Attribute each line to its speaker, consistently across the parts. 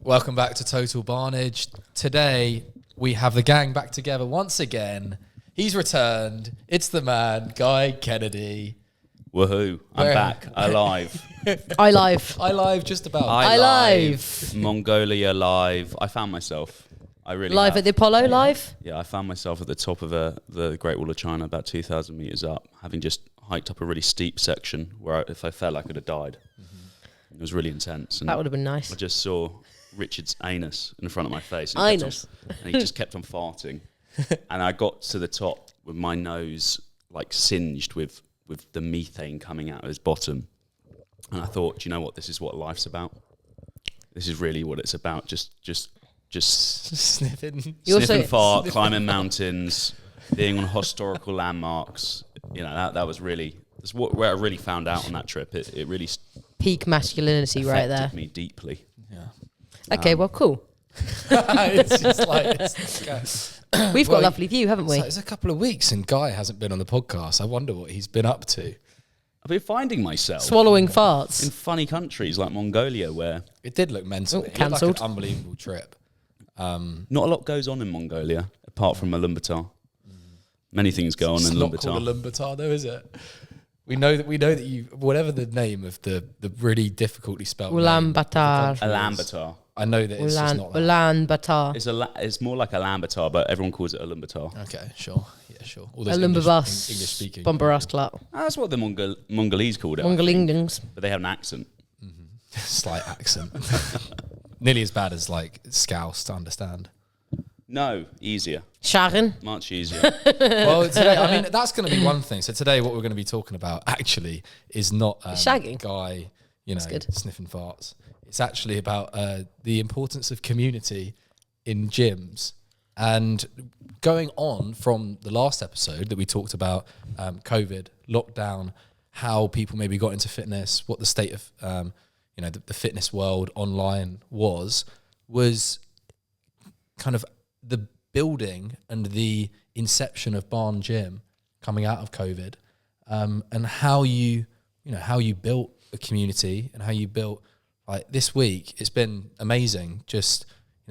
Speaker 1: Welcome back to Total Barnage. Today, we have the gang back together once again. He's returned. It's the man, Guy Kennedy.
Speaker 2: Woohoo. I'm back. Alive.
Speaker 3: I live.
Speaker 1: Just about.
Speaker 3: I live.
Speaker 2: Mongolia live. I found myself. I really
Speaker 3: Live
Speaker 2: have.
Speaker 3: at the Apollo, live?
Speaker 2: Yeah, I found myself at the top of the Great Wall of China, about 2,000 metres up, having just hiked up a really steep section where if I fell, I could have died. Mm-hmm. It was really intense. And
Speaker 3: That would have been nice.
Speaker 2: I just saw Richard's anus in front of my face. And
Speaker 3: Anus?
Speaker 2: and he just kept on farting. And I got to the top with my nose like singed with the methane coming out of his bottom. And I thought, do you know what? This is what life's about. This is really what it's about. Just
Speaker 1: Sniffing.
Speaker 2: sniffing fart, climbing mountains, being on historical landmarks. You know, that was really, that's where I really found out on that trip. It really
Speaker 3: Peak masculinity right there.
Speaker 2: affected me deeply.
Speaker 1: Yeah.
Speaker 3: Okay, well, cool.
Speaker 1: It's just like...
Speaker 3: We've got a lovely view, haven't we?
Speaker 1: So it's a couple of weeks and Guy hasn't been on the podcast. I wonder what he's been up to.
Speaker 2: I've been finding myself
Speaker 3: Swallowing farts.
Speaker 2: in funny countries like Mongolia where
Speaker 1: It did look mental.
Speaker 3: Oh,
Speaker 1: It looked
Speaker 3: cancelled.
Speaker 1: like an unbelievable trip.
Speaker 2: not a lot goes on in Mongolia apart from Ulaanbaatar. Many things go on
Speaker 1: It's
Speaker 2: in
Speaker 1: not
Speaker 2: Ulaanbaatar.
Speaker 1: called Ulaanbaatar though, is it? We know that you, whatever the name of the really difficultly spelled
Speaker 3: Ulaanbaatar.
Speaker 2: Ulaanbaatar.
Speaker 1: I know that it's just not that.
Speaker 3: Ulaanbaatar.
Speaker 2: It's more like Ulaanbaatar, but everyone calls it Ulaanbaatar.
Speaker 1: Okay, sure. Yeah, sure. All those
Speaker 3: Ulaanbaatar.
Speaker 1: English speaking.
Speaker 3: Bombarasklap.
Speaker 2: That's what the Mongolese called it. I think.
Speaker 3: Mongolingdings.
Speaker 2: But they have an accent.
Speaker 1: Slight accent. Nearly as bad as like Scouse to understand.
Speaker 2: No, easier.
Speaker 3: Sharon.
Speaker 2: Much easier.
Speaker 1: Well, today, I mean, that's going to be one thing. So today, what we're going to be talking about actually is not
Speaker 3: Shagging.
Speaker 1: Guy, you know,
Speaker 3: good.
Speaker 1: sniffing farts. It's actually about the importance of community in gyms. And going on from the last episode that we talked about COVID, lockdown, how people maybe got into fitness, what the state of the fitness world online was kind of the building and the inception of Barn Gym coming out of COVID, and how you built a community and how you built, like this week, it's been amazing. Just,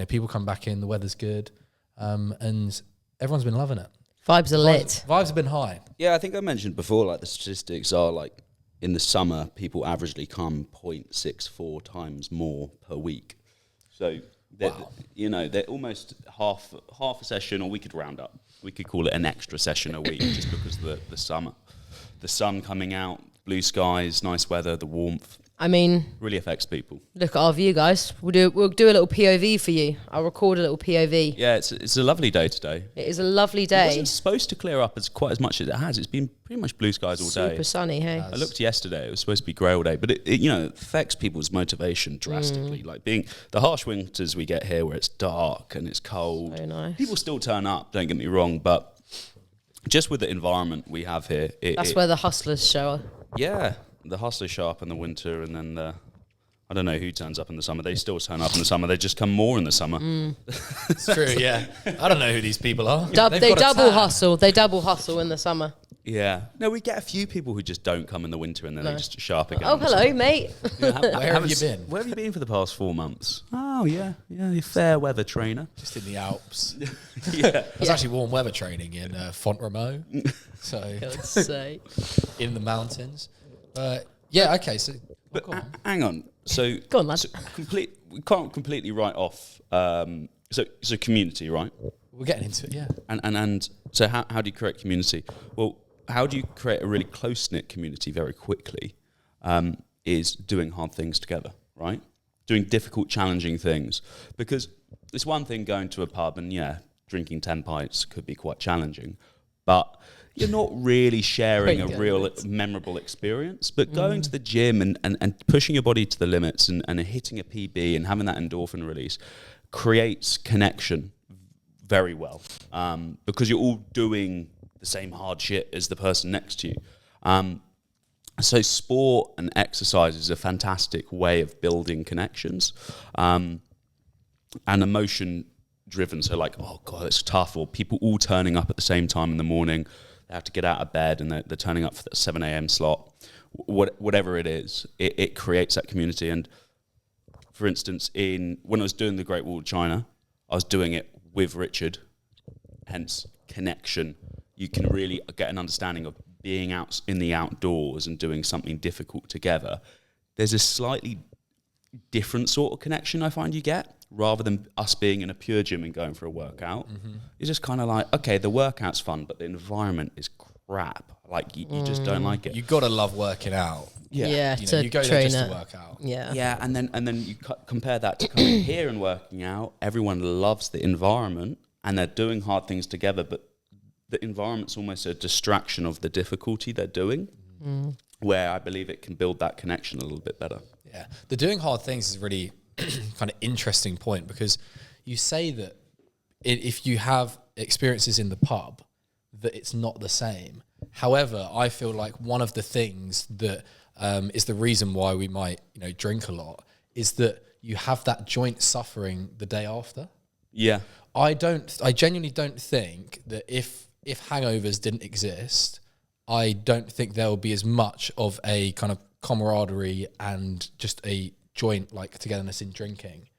Speaker 1: people come back in, the weather's good, and everyone's been loving it.
Speaker 3: Vibes are lit.
Speaker 1: Vibes have been high.
Speaker 2: Yeah, I think I mentioned before, like the statistics are like in the summer, people averagely come 0.64 times more per week. So, they're almost half a session, or we could round up. We could call it an extra session a week just because of the summer. The sun coming out, blue skies, nice weather, the warmth.
Speaker 3: I mean,
Speaker 2: Really affects people.
Speaker 3: look at our view, guys. We'll do a little POV for you. I'll record a little POV.
Speaker 2: Yeah, it's a lovely day today.
Speaker 3: It is a lovely
Speaker 2: It
Speaker 3: day.
Speaker 2: wasn't supposed to clear up quite as much as it has. It's been pretty much blue skies all day.
Speaker 3: Super sunny, hey?
Speaker 2: I looked yesterday, it was supposed to be grey all day, but it affects people's motivation drastically. Like being the harsh winters we get here where it's dark and it's cold.
Speaker 3: Very nice.
Speaker 2: People still turn up, don't get me wrong, but just with the environment we have here,
Speaker 3: That's where the hustlers show.
Speaker 2: yeah, the hustlers show up in the winter, and then I don't know who turns up in the summer. They still turn up in the summer. They just come more in the summer.
Speaker 1: It's true, yeah. I don't know who these people are.
Speaker 3: They double hustle. They double hustle in the summer.
Speaker 2: Yeah. No, we get a few people who just don't come in the winter and then they just show up again.
Speaker 3: Oh,
Speaker 2: in the
Speaker 3: hello,
Speaker 2: summer.
Speaker 3: mate.
Speaker 1: Where have you been?
Speaker 2: Where have you been for the past 4 months? Oh, yeah, you're fair weather trainer.
Speaker 1: Just in the Alps.
Speaker 2: Yeah.
Speaker 1: I was actually warm weather training in Font-Romeu. So
Speaker 3: God's sake.
Speaker 1: in the mountains. Yeah, okay, so
Speaker 2: But
Speaker 1: go on.
Speaker 2: hang on. So,
Speaker 3: Go on, lad.
Speaker 2: we can't completely write off. So community, right?
Speaker 1: We're getting into it, yeah.
Speaker 2: And so how do you create community? Well, how do you create a really close-knit community very quickly is doing hard things together, right? Doing difficult, challenging things. Because it's one thing going to a pub and, drinking 10 pints could be quite challenging. But you're not really sharing a real memorable experience. But going to the gym and pushing your body to the limits and hitting a PB and having that endorphin release creates connection very well. Because you're all doing the same hard shit as the person next to you. So sport and exercise is a fantastic way of building connections. And emotion driven, so like, oh God, it's tough, or people all turning up at the same time in the morning. They have to get out of bed and they're turning up for the 7 a.m. slot. Whatever it is, it creates that community. And for instance, when I was doing the Great Wall of China, I was doing it with Richard, hence connection. You can really get an understanding of being out in the outdoors and doing something difficult together. There's a slightly different sort of connection I find you get, rather than us being in a pure gym and going for a workout. It's just kind of like, okay, the workout's fun, but the environment is crap. Like, you just don't like it.
Speaker 1: You gotta love working out.
Speaker 3: Yeah,
Speaker 1: You know,
Speaker 3: to
Speaker 1: you go there
Speaker 3: train
Speaker 1: just
Speaker 3: it.
Speaker 1: to work out.
Speaker 3: Yeah.
Speaker 2: Yeah, and then you compare that to coming here and working out. Everyone loves the environment, and they're doing hard things together, but the environment's almost a distraction of the difficulty they're doing, where I believe it can build that connection a little bit better.
Speaker 1: Yeah, the doing hard things is a really kind of interesting point, because you say that if you have experiences in the pub, that it's not the same. However, I feel like one of the things that is the reason why we might, drink a lot, is that you have that joint suffering the day after.
Speaker 2: Yeah.
Speaker 1: I genuinely don't think that if hangovers didn't exist, I don't think there will be as much of a kind of camaraderie and just a joint like togetherness in drinking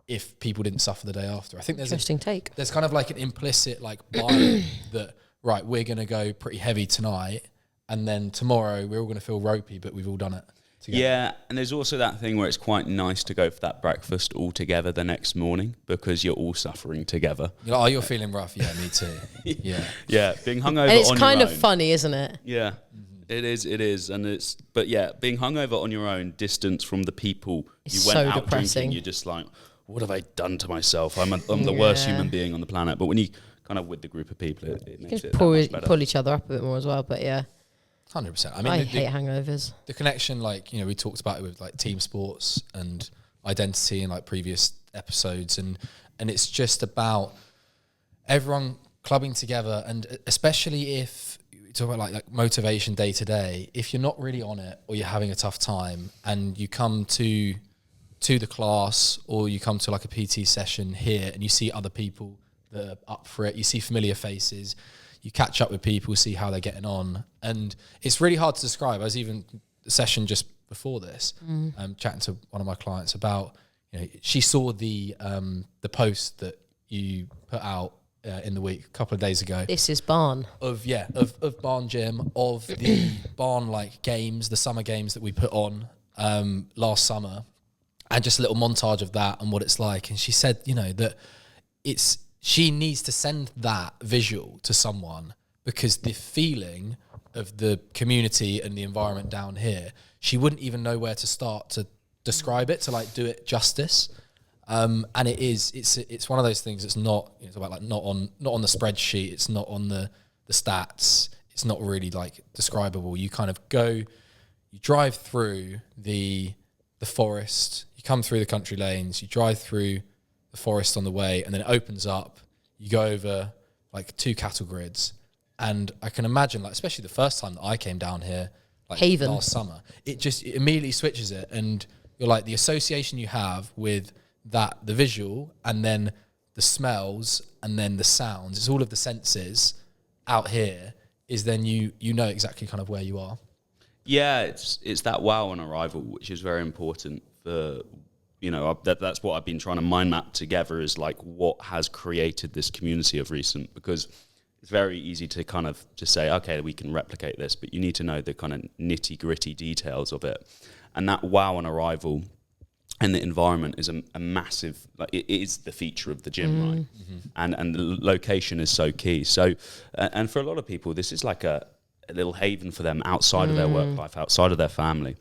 Speaker 1: if people didn't suffer the day after. I think there's
Speaker 3: Interesting take.
Speaker 1: There's kind of like an implicit like buy that, right, we're going to go pretty heavy tonight, and then tomorrow we're all going to feel ropey, but we've all done it together. Yeah,
Speaker 2: and there's also that thing where it's quite nice to go for that breakfast all together the next morning, because you're all suffering together.
Speaker 1: You're like, oh, you're feeling rough. Yeah, me too. Yeah.
Speaker 2: Yeah, being hungover on your own.
Speaker 3: And it's kind of funny, isn't it?
Speaker 2: Yeah, it is. But yeah, being hungover on your own, distance from the people
Speaker 3: It's
Speaker 2: you went
Speaker 3: so
Speaker 2: out
Speaker 3: depressing.
Speaker 2: drinking, you're just like, what have I done to myself? I'm the worst human being on the planet. But when you kind of with the group of people, it makes it that much better.
Speaker 3: Pull each other up a bit more as well, but yeah.
Speaker 1: 100%.
Speaker 3: I hate hangovers.
Speaker 1: The connection, like, we talked about it with like team sports and identity in like previous episodes, and it's just about everyone clubbing together, and especially if you talk about like motivation day to day, if you're not really on it or you're having a tough time and you come to the class or you come to like a PT session here and you see other people that are up for it, you see familiar faces, you catch up with people, see how they're getting on, and it's really hard to describe. I was even a session just before this, chatting to one of my clients about, she saw the post that you put out in the week a couple of days ago.
Speaker 3: This is Barn.
Speaker 1: Of Barn Gym, of the Barn like games, the summer games that we put on last summer, and just a little montage of that and what it's like. And she said, that she needs to send that visual to someone, because the feeling of the community and the environment down here, she wouldn't even know where to start to describe it, to like do it justice. And it's one of those things that's not, it's about like not on the spreadsheet, it's not on the stats, it's not really like describable. You kind of you drive through the forest, you come through the country lanes, you drive through the forest on the way, and then it opens up, you go over like 2 cattle grids, and I can imagine, like, especially the first time that I came down here, like
Speaker 3: Haven.
Speaker 1: last summer, it immediately switches it, and you're like, the association you have with that, the visual, and then the smells, and then the sounds, it's all of the senses out here, is then you know exactly kind of where you are.
Speaker 2: Yeah, it's that wow on arrival, which is very important for, that's what I've been trying to mind map together, is like what has created this community of recent, because it's very easy to kind of just say, okay, we can replicate this, but you need to know the kind of nitty gritty details of it. And that wow on arrival and the environment is a massive, like, it is the feature of the gym, right? Mm-hmm. And the location is so key. So, and for a lot of people, this is like a little haven for them outside of their work life, outside of their family.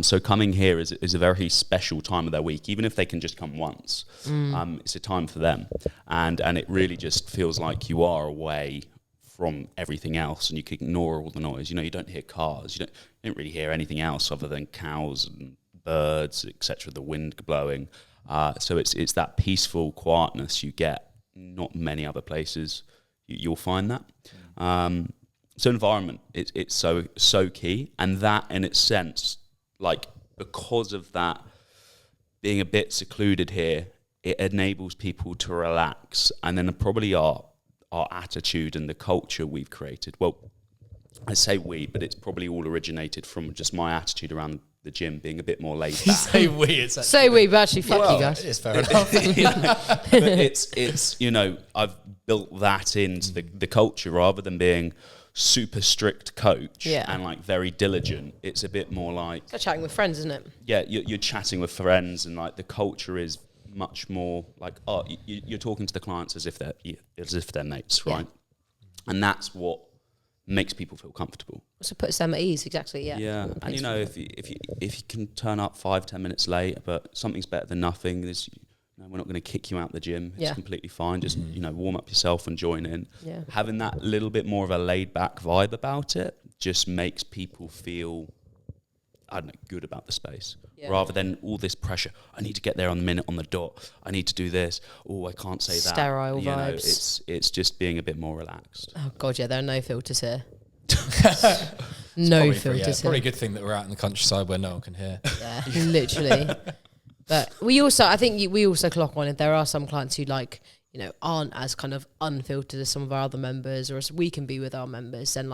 Speaker 2: So coming here is a very special time of their week, even if they can just come once. It's a time for them, and it really just feels like you are away from everything else, and you can ignore all the noise. You don't hear cars, you don't really hear anything else other than cows and birds, etc. The wind blowing. So it's that peaceful quietness you get. Not many other places you'll find that. So environment, it's so key, and that in its sense, like, because of that being a bit secluded here, it enables people to relax, and then probably our attitude and the culture we've created. Well, I say we, but it's probably all originated from just my attitude around the gym being a bit more laid back.
Speaker 1: So weird.
Speaker 3: So weird, but actually, fuck you guys.
Speaker 1: It's fair enough.
Speaker 2: But it's I've built that into the culture rather than being super strict coach and like very diligent. It's a bit more like
Speaker 3: It's like chatting with friends, isn't it?
Speaker 2: yeah, you're chatting with friends, and like the culture is much more like you're talking to the clients as if they're mates, right? And that's what makes people feel comfortable.
Speaker 3: Also puts them at ease, exactly. Yeah.
Speaker 2: Yeah, and if you can turn up 5-10 minutes late, but something's better than nothing. We're not going to kick you out the gym. It's completely fine. Just warm up yourself and join in.
Speaker 3: Yeah.
Speaker 2: Having that little bit more of a laid back vibe about it just makes people feel, I don't know, good about the space, rather than all this pressure. I need to get there on the minute, on the dot. I need to do this. Oh, I can't say that.
Speaker 3: Sterile vibes.
Speaker 2: It's just being a bit more relaxed.
Speaker 3: Oh God, yeah, there are no filters here.
Speaker 1: No
Speaker 3: filters
Speaker 1: Probably a
Speaker 3: here.
Speaker 1: good thing that we're out in the countryside where no one can hear.
Speaker 3: Yeah, literally. But we also clock on it. There are some clients who aren't as kind of unfiltered as some of our other members, or as we can be with our members. And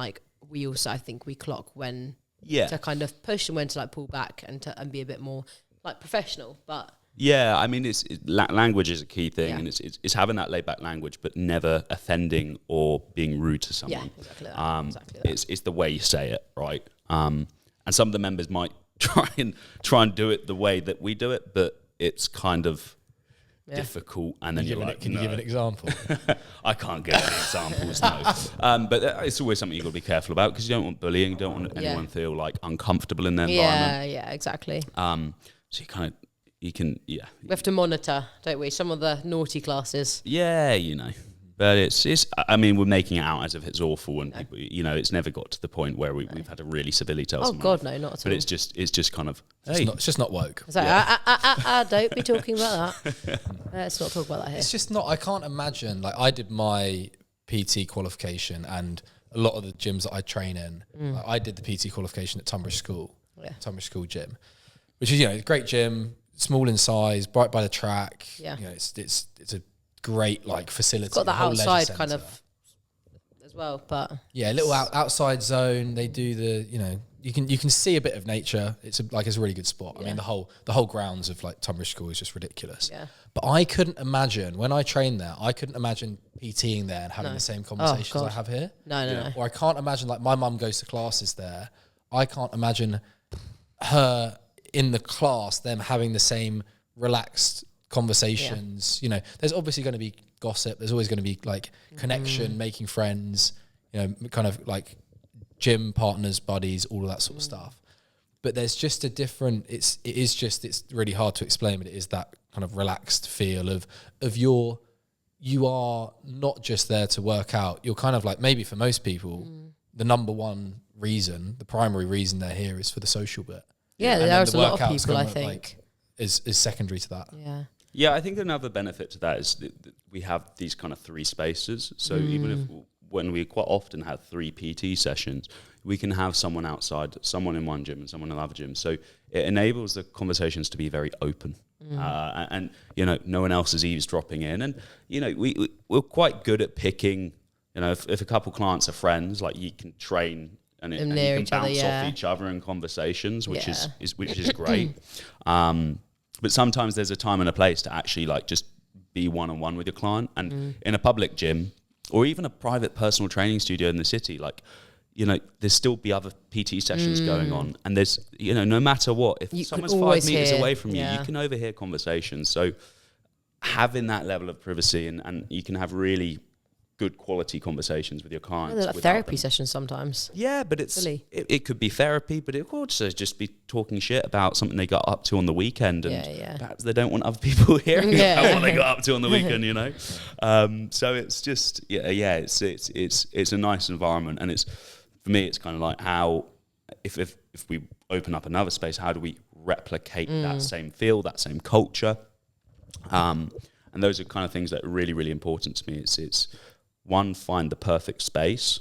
Speaker 3: we also, I think, we clock when to kind of push and when to pull back and be a bit more professional. But
Speaker 2: yeah, I mean, language is a key thing, and it's having that laid back language, but never offending or being rude to someone.
Speaker 3: Yeah, exactly that. Exactly that.
Speaker 2: It's the way you say it, right? And some of the members might try and do it the way that we do it, but it's kind of difficult. And then
Speaker 1: Can you give an example?
Speaker 2: I can't give any examples, no. But it's always something you've got to be careful about, because you don't want bullying, you don't want anyone to feel uncomfortable in their environment.
Speaker 3: Yeah, exactly.
Speaker 2: So we
Speaker 3: have to monitor, don't we? Some of the naughty classes.
Speaker 2: Yeah, But it's. I mean, we're making it out as if it's awful, and people, it's never got to the point where we've had to really severely tell someone.
Speaker 3: Oh God, no, not at all.
Speaker 2: But it's just kind of. Hey.
Speaker 1: It's just not woke.
Speaker 3: It's don't be talking about that. Let's not talk about that here.
Speaker 1: It's just not. I can't imagine. I did my PT qualification, and a lot of the gyms that I train in, I did the PT qualification at Tunbridge School, Tunbridge School Gym, which is a great gym, small in size, right by the track.
Speaker 3: Yeah,
Speaker 1: it's a great facility.
Speaker 3: It's got that outside kind of as well, but
Speaker 1: yeah, a little outside zone. They do the you can see a bit of nature. It's a really good spot. I mean, the whole grounds of Tunbridge School is just ridiculous.
Speaker 3: Yeah.
Speaker 1: But I couldn't imagine when I trained there. I couldn't imagine PTing there and having the same conversations I have here.
Speaker 3: No.
Speaker 1: Or I can't imagine my mum goes to classes there. I can't imagine her in the class, them having the same relaxed conversations. There's obviously going to be gossip. There's always going to be connection, making friends, kind of gym partners, buddies, all of that sort of stuff. But there's just a different, it's really hard to explain, but it is that kind of relaxed feel of you are not just there to work out. You're kind of maybe for most people, the number one reason, the primary reason they're here is for the social bit.
Speaker 3: Yeah, there's a lot of people, I think.
Speaker 1: Is secondary to that.
Speaker 3: Yeah.
Speaker 2: Yeah, I think another benefit to that is that we have these kind of 3 spaces. So even if when we quite often have 3 PT sessions, we can have someone outside, someone in one gym and someone in another gym. So it enables the conversations to be very open. And no one else is eavesdropping in. And, we're quite good at picking, if a couple clients are friends, you can train and you can bounce off each other in conversations, which is great. But sometimes there's a time and a place to actually just be one-on-one with your client. And in a public gym or even a private personal training studio in the city, there's still be other PT sessions going on. And there's, no matter what, if someone's 5 meters away from you, you can overhear conversations. So having that level of privacy and you can have really good quality conversations with your clients.
Speaker 3: They're therapy sessions sometimes.
Speaker 2: Yeah, but it could be therapy, but it could also just be talking shit about something they got up to on the weekend, and perhaps they don't want other people hearing about what they got up to on the weekend, So it's just it's a nice environment, and it's for me it's kind of how if we open up another space, how do we replicate that same feel, that same culture? And those are kind of things that are really, really important to me. It's one, find the perfect space,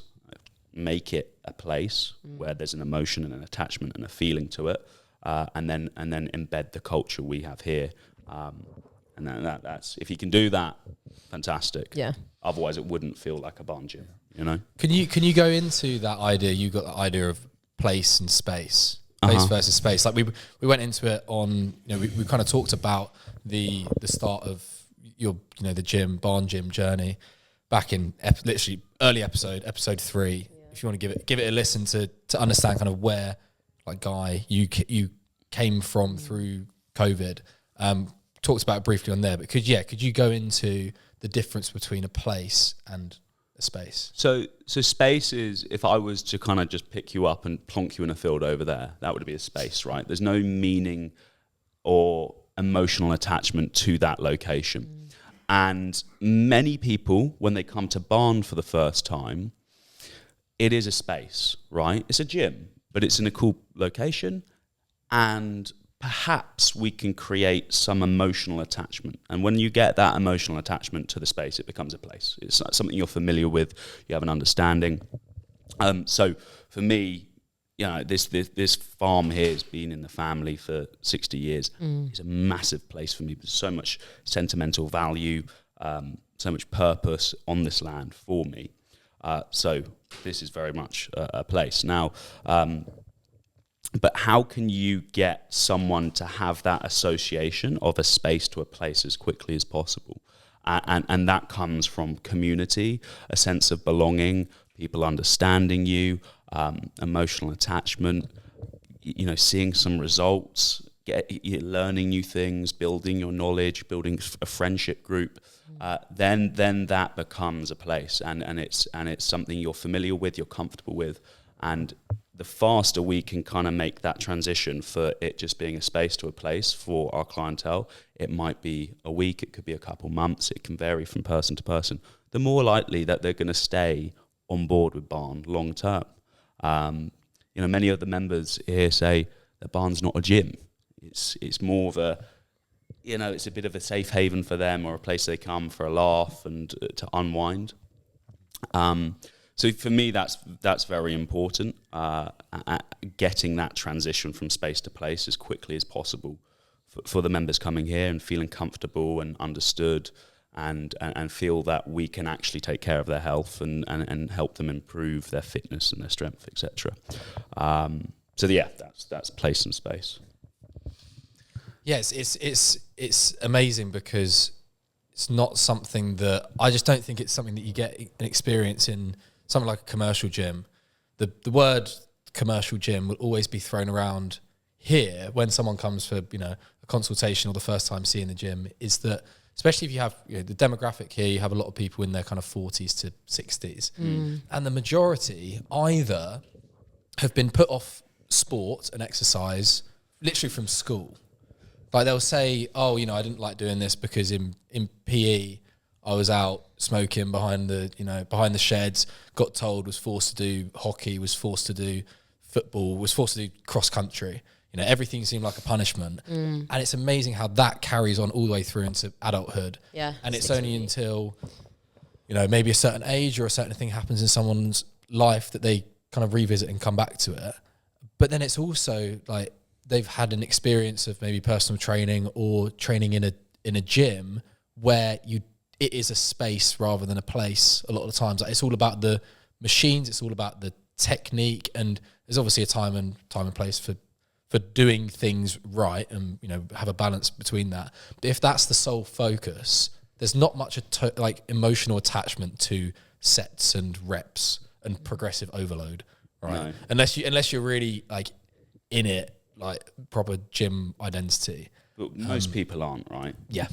Speaker 2: make it a place where there's an emotion and an attachment and a feeling to it, and then embed the culture we have here. And that's if you can do that, fantastic.
Speaker 3: Yeah.
Speaker 2: Otherwise, it wouldn't feel like a barn gym.
Speaker 1: Can you go into that idea? You got the idea of place and space. place versus space. Like we went into it on, we kind of talked about the start of your, the gym, barn gym journey back in literally early episode 3. Yeah. If you want to give it a listen to understand kind of where, like, Guy, you came from through COVID. Talked about it briefly on there, but could you go into the difference between a place and a space?
Speaker 2: So space is, if I was to kind of just pick you up and plonk you in a field over there, that would be a space, right? There's no meaning or emotional attachment to that location. And many people, when they come to Barn for the first time, it is a space, right? It's a gym, but it's in a cool location, and perhaps we can create some emotional attachment. And when you get that emotional attachment to the space, it becomes a place. It's something you're familiar with, you have an understanding. So for me, this farm here has been in the family for 60 years. It's a massive place for me. There's so much sentimental value, so much purpose on this land for me. So this is very much a place. Now, but how can you get someone to have that association of a space to a place as quickly as possible? And that comes from community, a sense of belonging, people understanding you, emotional attachment, seeing some results, learning new things, building your knowledge, building a friendship group. Then that becomes a place, and it's something you're familiar with, you're comfortable with, and the faster we can kind of make that transition for it just being a space to a place for our clientele, it might be a week, it could be a couple months, it can vary from person to person, the more likely that they're going to stay on board with Barn long term. Many of the members here say that Barn's not a gym. It's more of a, it's a bit of a safe haven for them, or a place they come for a laugh and to unwind. So for me, that's very important, getting that transition from space to place as quickly as possible for the members coming here and feeling comfortable and understood, and feel that we can actually take care of their health and help them improve their fitness and their strength, etc. That's place and space.
Speaker 1: Yes, it's amazing, because it's not something that, I just don't think it's something that you get an experience in something like a commercial gym. The word commercial gym will always be thrown around here when someone comes for a consultation or the first time seeing the gym, is that, especially if you have the demographic here, you have a lot of people in their kind of 40s to 60s, and the majority either have been put off sport and exercise literally from school. Like, they'll say, I didn't like doing this because in PE I was out smoking behind the sheds, got told, was forced to do hockey, was forced to do football, was forced to do cross country. Everything seemed like a punishment. And it's amazing how that carries on all the way through into adulthood. Yeah. And it's only until, maybe a certain age or a certain thing happens in someone's life that they kind of revisit and come back to it. But then it's also like they've had an experience of maybe personal training or training in a gym where it is a space rather than a place a lot of the times. Like, it's all about the machines, it's all about the technique, and there's obviously a time and place for doing things right, and have a balance between that. But if that's the sole focus, there's not much emotional attachment to sets and reps and progressive overload, right? No. Unless you're really like in it, like proper gym identity.
Speaker 2: But most people aren't, right?
Speaker 1: Yeah.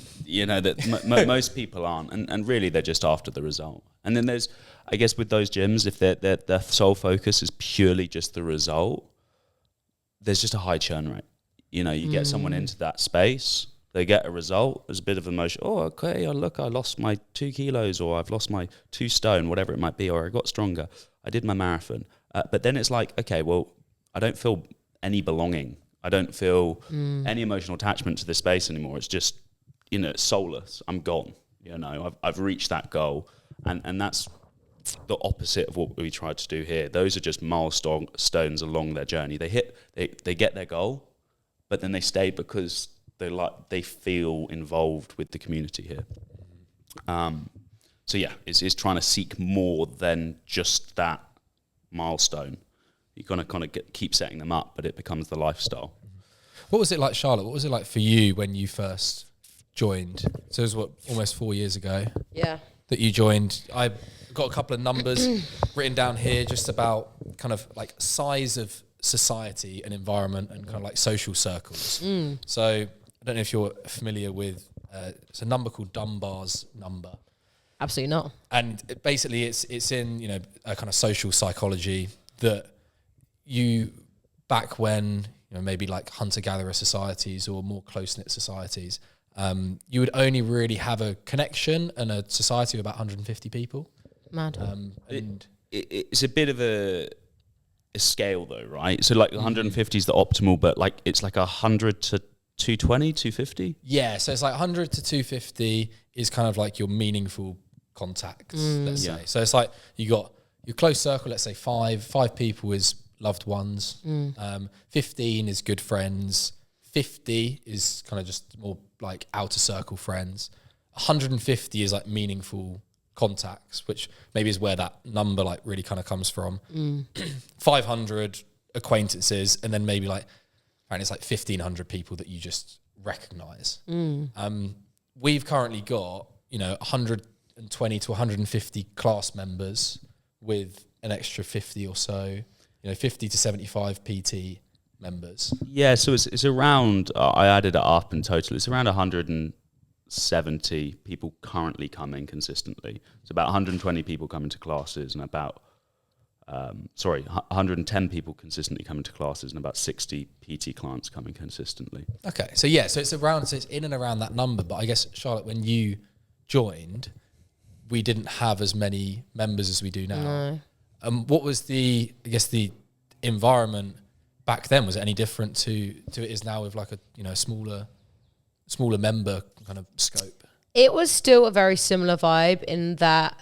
Speaker 2: Most people aren't, and really they're just after the result. And then there's, I guess, with those gyms, if their sole focus is purely just the result, there's just a high churn rate. You get someone into that space, they get a result, there's a bit of emotion. Oh, okay, look, I lost my 2 kilos, or I've lost my 2 stone, whatever it might be, or I got stronger, I did my marathon. But then it's like, okay, well, I don't feel any belonging. I don't feel any emotional attachment to this space anymore. It's just, it's soulless. I'm gone. I've reached that goal. And that's the opposite of what we tried to do here. Those are just milestones along their journey. They get their goal, but then they stay because they feel involved with the community here. It's trying to seek more than just that milestone. you kind of keep setting them up, but it becomes the lifestyle.
Speaker 1: What was it like, Charlotte? What was it like for you when you first joined? So it was almost 4 years ago.
Speaker 3: Yeah.
Speaker 1: That you joined. I got a couple of numbers written down here just about kind of like size of society and environment and kind of like social circles. So I don't know if you're familiar with it's a number called Dunbar's number.
Speaker 3: Absolutely not.
Speaker 1: And basically it's in, you know, a kind of social psychology that you, back when, you know, maybe like hunter-gatherer societies or more close-knit societies, you would only really have a connection and a society of about 150 people.
Speaker 3: Mad.
Speaker 1: And
Speaker 2: It's a bit of a scale though, right? So like 150 is the optimal, but like it's like 100 to 220, 250?
Speaker 1: yeah, so it's like 100 to 250 is kind of like your meaningful contacts, let's say. So it's like you got your close circle, let's say five people is loved ones, 15 is good friends, 50 is kind of just more like outer circle friends, 150 is like meaningful contacts, which maybe is where that number like really kind of comes from. 500 acquaintances, and then maybe like, and it's like 1,500 people that you just recognize. We've currently got, you know, 120 to 150 class members with an extra 50 or so, you know, 50 to 75 PT members.
Speaker 2: Yeah, so it's around, I added it up in total, it's around 170 people currently coming consistently. It's about 120 people coming to classes and about 110 people consistently coming to classes and about 60 PT clients coming consistently.
Speaker 1: Okay, so yeah, so it's in and around that number. But I guess, Charlotte, when you joined, we didn't have as many members as we do now. No. What was the environment back then? Was it any different to it is now with like a, you know, smaller member kind of scope?
Speaker 3: It was still a very similar vibe in that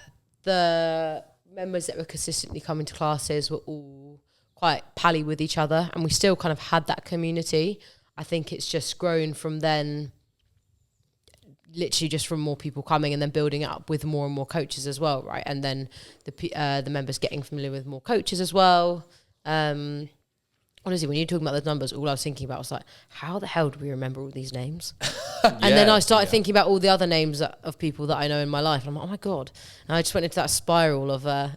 Speaker 3: the members that were consistently coming to classes were all quite pally with each other, and we still kind of had that community. I think it's just grown from then, literally just from more people coming and then building it up with more and more coaches as well, right? And then the members getting familiar with more coaches as well. Honestly, when you're talking about those numbers, all I was thinking about was like, how the hell do we remember all these names? And then I started thinking about all the other names of people that I know in my life. And I'm like, oh my God. And I just went into that spiral of that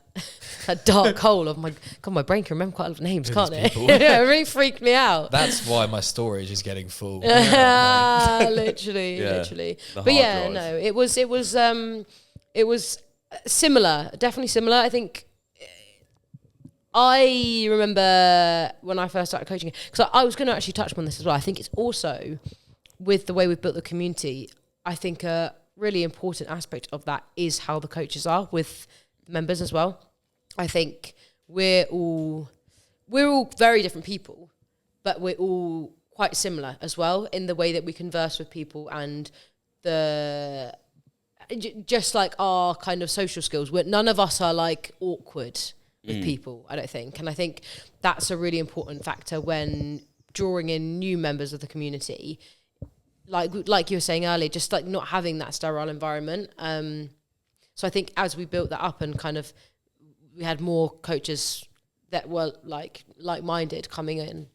Speaker 3: dark hole of my brain can remember quite a lot of names, can't it? Yeah, it really freaked me out.
Speaker 1: That's why my storage is getting full.
Speaker 3: Literally. But yeah, drive. No, it was similar, definitely similar. I think I remember when I first started coaching, because I was going to actually touch on this as well. I think it's also, with the way we've built the community, I think a really important aspect of that is how the coaches are with members as well. I think we're all very different people, but we're all quite similar as well in the way that we converse with people and just like our kind of social skills. None of us are like awkward with people, I don't think. And I think that's a really important factor when drawing in new members of the community. Like you were saying earlier, just like not having that sterile environment. So I think as we built that up and kind of we had more coaches that were like-minded coming in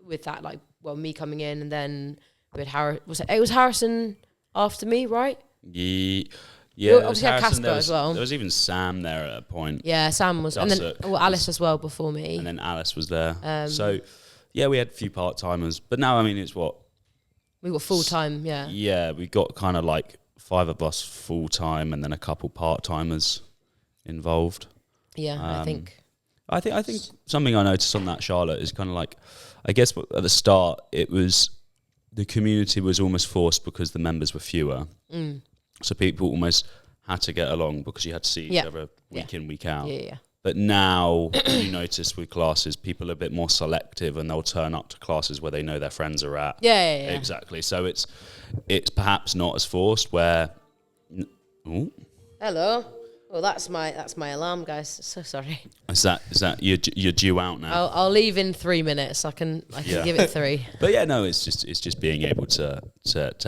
Speaker 3: with that, like, well, me coming in, and then we had it was Harrison after me, right?
Speaker 2: Yeah,
Speaker 3: obviously had Casper as well.
Speaker 2: There was even Sam there at a point.
Speaker 3: Yeah, Sam was, and then Alice as well before me.
Speaker 2: And then Alice was there. So, yeah, we had a few part-timers. But now, I mean, it's what?
Speaker 3: We got full-time, yeah.
Speaker 2: Yeah, we got kind of like 5 of us full-time and then a couple part-timers involved.
Speaker 3: Yeah, I think
Speaker 2: something I noticed on that, Charlotte, is kind of like, I guess at the start, the community was almost forced because the members were fewer. So people almost had to get along because you had to see each other week in, week out.
Speaker 3: Yeah.
Speaker 2: But now you notice with classes, people are a bit more selective and they'll turn up to classes where they know their friends are at.
Speaker 3: Yeah.
Speaker 2: Exactly. So it's perhaps not as forced where...
Speaker 3: Hello. Well, that's my alarm, guys. So sorry.
Speaker 2: Is that you're due out now?
Speaker 3: I'll leave in 3 minutes. I can give it 3.
Speaker 2: But yeah, no, it's just being able to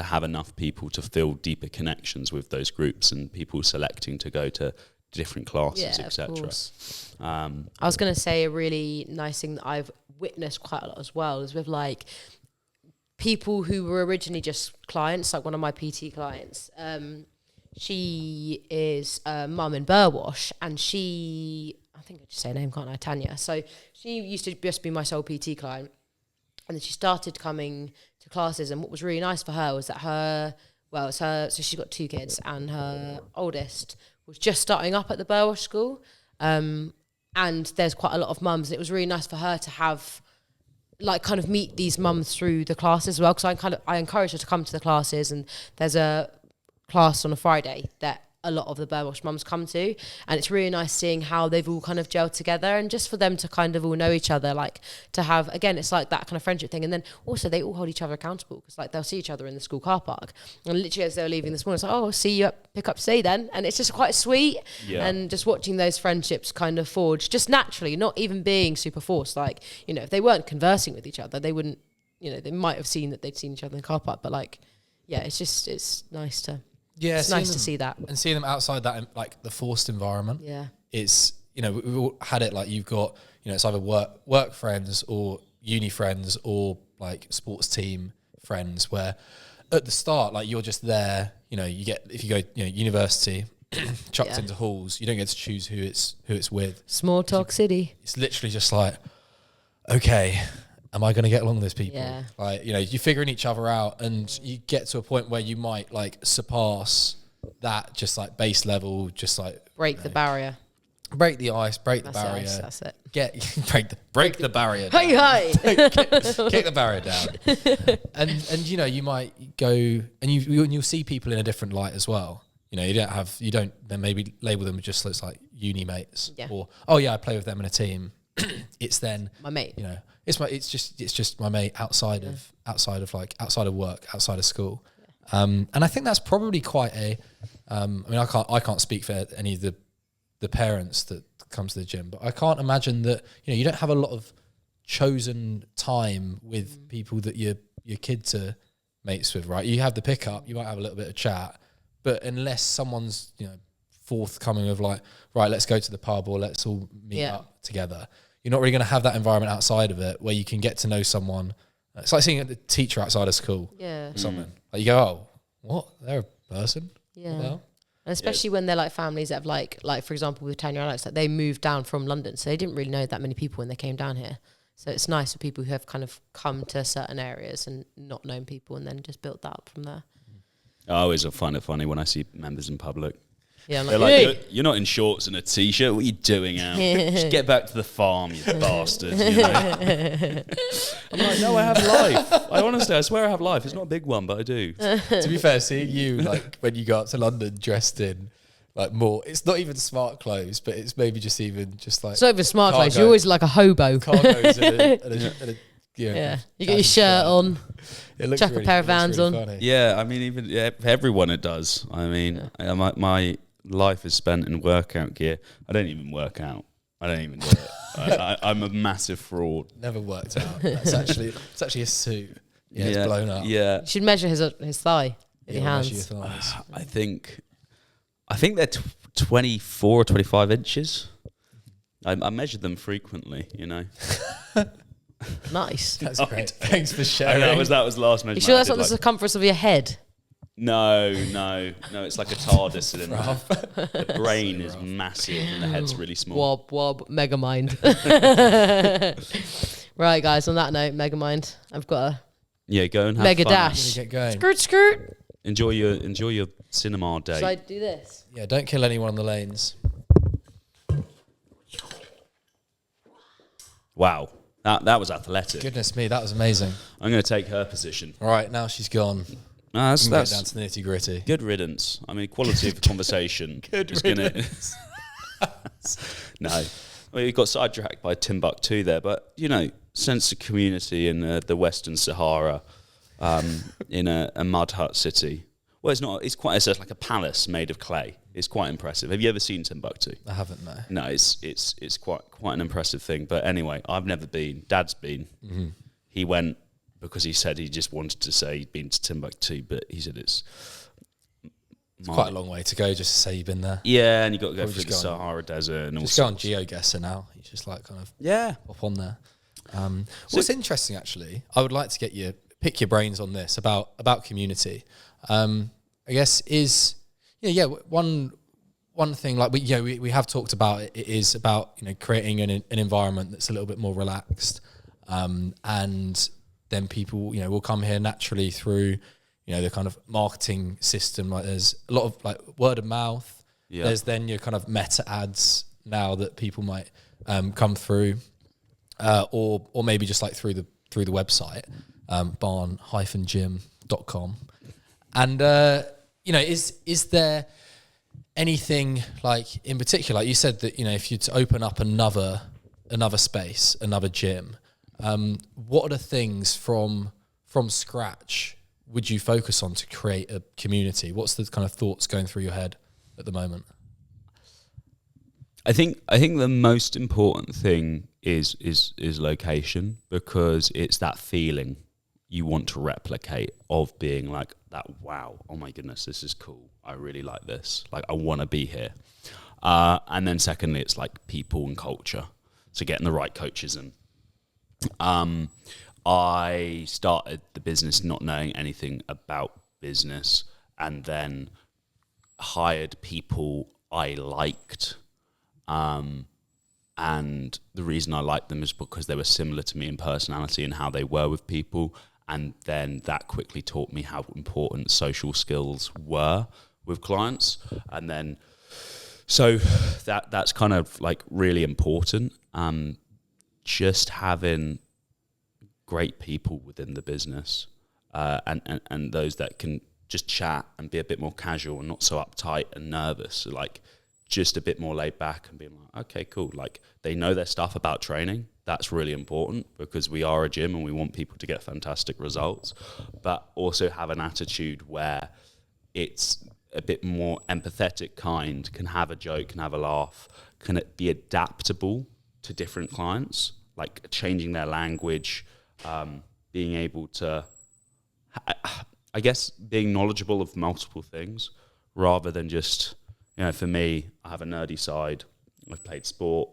Speaker 2: have enough people to feel deeper connections with those groups and people selecting to go to different classes,
Speaker 3: Yeah, of
Speaker 2: etc.
Speaker 3: course. I was going to say a really nice thing that I've witnessed quite a lot as well is with like people who were originally just clients, like one of my PT clients. She is a mum in Burwash, and I think I just say her name, can't I? Tanya. So she used to just be my sole PT client, and then she started coming to classes. And what was really nice for her was that so she's got 2 kids, and her oldest was just starting up at the Burwash school. And there's quite a lot of mums, and it was really nice for her to have, like, kind of meet these mums through the classes as well. Because I encourage her to come to the classes, and there's a class on a Friday that a lot of the Burwash mums come to, and it's really nice seeing how they've all kind of gelled together, and just for them to kind of all know each other, like to have, again, it's like that kind of friendship thing. And then also they all hold each other accountable, because like they'll see each other in the school car park, and literally as they were leaving this morning, it's like, oh, I'll see you at pick up today then. And it's just quite sweet. And just watching those friendships kind of forge just naturally, not even being super forced. Like, you know, if they weren't conversing with each other, they wouldn't, you know, they might have seen that they'd seen each other in the car park, but like, yeah, it's nice to it's nice to see that,
Speaker 1: and seeing them outside that, like the forced environment.
Speaker 3: Yeah,
Speaker 1: it's, you know, we've all had it, like you've got, you know, it's either work friends or uni friends or like sports team friends, where at the start, like you're just there, you know, if you go, you know, university, chucked into halls, you don't get to choose who it's with.
Speaker 3: Small talk city.
Speaker 1: It's literally just like, okay, am I going to get along with those people?
Speaker 3: Yeah.
Speaker 1: Like, you know, you're figuring each other out, and you get to a point where you might like surpass that just like base level, just like
Speaker 3: break the barrier.
Speaker 1: Break the ice, break the barrier.
Speaker 3: Ice, that's it.
Speaker 1: Break the barrier.
Speaker 3: Hey, hi.
Speaker 1: Kick the barrier down. And you know, you might go and you'll see people in a different light as well. You know, you don't then maybe label them just as like uni mates, or, oh yeah, I play with them in a team. It's then
Speaker 3: my mate.
Speaker 1: You know, it's just my mate outside of work, outside of school. And I think that's probably quite a I mean, I can't speak for any of the parents that come to the gym, but I can't imagine that, you know, you don't have a lot of chosen time with people that your kids are mates with, right? You have the pickup, you might have a little bit of chat, but unless someone's, you know, forthcoming of like, right, let's go to the pub or let's all meet up together, you're not really going to have that environment outside of it where you can get to know someone. It's like seeing a teacher outside of school.
Speaker 3: Yeah.
Speaker 1: Or something. Like you go, oh, what? They're a person?
Speaker 3: Yeah. And especially when they're like families that have like for example with Tanya and Alex, like they moved down from London, so they didn't really know that many people when they came down here. So it's nice for people who have kind of come to certain areas and not known people, and then just built that up from there.
Speaker 2: I always find it funny when I see members in public.
Speaker 3: Yeah, I'm
Speaker 2: they're
Speaker 3: like,
Speaker 2: like, you're not in shorts and a t-shirt. What are you doing out? Just get back to the farm, you bastard. You know? I'm like, no, I have life. I swear I have life. It's not a big one, but I do.
Speaker 1: To be fair, seeing you like when you go up to London dressed in like more, it's not even smart clothes, but it's maybe just like
Speaker 3: it's not even smart clothes. You're always like a hobo.
Speaker 1: Cargos and a you
Speaker 3: get your shirt on.
Speaker 1: It looks
Speaker 3: chuck
Speaker 1: really,
Speaker 3: a pair of Vans
Speaker 1: really
Speaker 3: on.
Speaker 1: Funny.
Speaker 2: Yeah, I mean, even for everyone it does. I mean, my life is spent in workout gear. I don't even work out. I don't even do it. I'm a massive fraud.
Speaker 1: Never worked out. It's actually a suit. Yeah, it's blown up.
Speaker 2: Yeah,
Speaker 3: you should measure his thigh with your hands.
Speaker 1: Measure your thighs.
Speaker 2: I think they're 24 or 25 inches. I measure them frequently. You know.
Speaker 3: Nice.
Speaker 1: That's great. Thanks for sharing.
Speaker 2: That was last measurement.
Speaker 3: You sure that's not the circumference of your head?
Speaker 2: No. It's like a TARDIS cylinder. The brain is massive and the head's really small.
Speaker 3: Wob, Megamind. Right, guys. On that note, Megamind. I've got a
Speaker 2: Go and have
Speaker 3: mega
Speaker 2: fun.
Speaker 3: dash.
Speaker 1: Get going.
Speaker 3: Skirt.
Speaker 2: Enjoy your cinema day.
Speaker 3: Should I do this?
Speaker 1: Yeah, don't kill anyone on the lanes.
Speaker 2: Wow. That was athletic.
Speaker 1: Goodness me, that was amazing.
Speaker 2: I'm going to take her position.
Speaker 1: All right, now she's gone.
Speaker 2: That's
Speaker 1: Get down to the nitty gritty.
Speaker 2: good riddance. I mean, quality of conversation.
Speaker 1: Good riddance.
Speaker 2: No. Well, you got sidetracked by Timbuktu there, but, you know, sense of community in the Western Sahara, in a mud hut city. Well, it's not. It's like a palace made of clay. It's quite impressive. Have you ever seen Timbuktu?
Speaker 1: I haven't, no.
Speaker 2: No, it's quite an impressive thing. But anyway, I've never been. Dad's been. Mm-hmm. He went because he said he just wanted to say he'd been to Timbuktu, but he said it's
Speaker 1: It's quite a long way to go just to say you've been there.
Speaker 2: Yeah, and you got to go
Speaker 1: Probably
Speaker 2: through
Speaker 1: just
Speaker 2: the
Speaker 1: go on-
Speaker 2: Sahara Desert and all
Speaker 1: Just go on
Speaker 2: sorts.
Speaker 1: GeoGuessr now. You just like kind of
Speaker 2: Yeah.
Speaker 1: hop on there. What's interesting, actually, I would like to get you pick your brains on this about community. I guess one thing like we have talked about it is about creating an environment that's a little bit more relaxed, and then people will come here naturally through the kind of marketing system. Like there's a lot of like word of mouth.
Speaker 2: Yeah.
Speaker 1: There's then your kind of meta ads now that people might come through, or maybe just like through the website, barn-gym.com. And is there anything like in particular, like you said that if you'd open up another space, another gym, what are the things from scratch would you focus on to create a community? What's the kind of thoughts going through your head at the moment?
Speaker 2: I think the most important thing is location, because it's that feeling you want to replicate of being like that. Wow, oh my goodness, this is cool. I really like this. Like I want to be here. And then secondly, it's like people and culture. So getting the right coaches in. I started the business not knowing anything about business, and then hired people I liked. And the reason I liked them is because they were similar to me in personality and how they were with people. And then that quickly taught me how important social skills were with clients. And then, so that's kind of like really important. Just having great people within the business, and those that can just chat and be a bit more casual and not so uptight and nervous. So like just a bit more laid back and being like, okay, cool. Like they know their stuff about training. That's really important because we are a gym and we want people to get fantastic results, but also have an attitude where it's a bit more empathetic kind, can have a joke, can have a laugh, can it be adaptable to different clients, like changing their language, being able to, I guess, being knowledgeable of multiple things rather than just, for me, I have a nerdy side. I've played sport.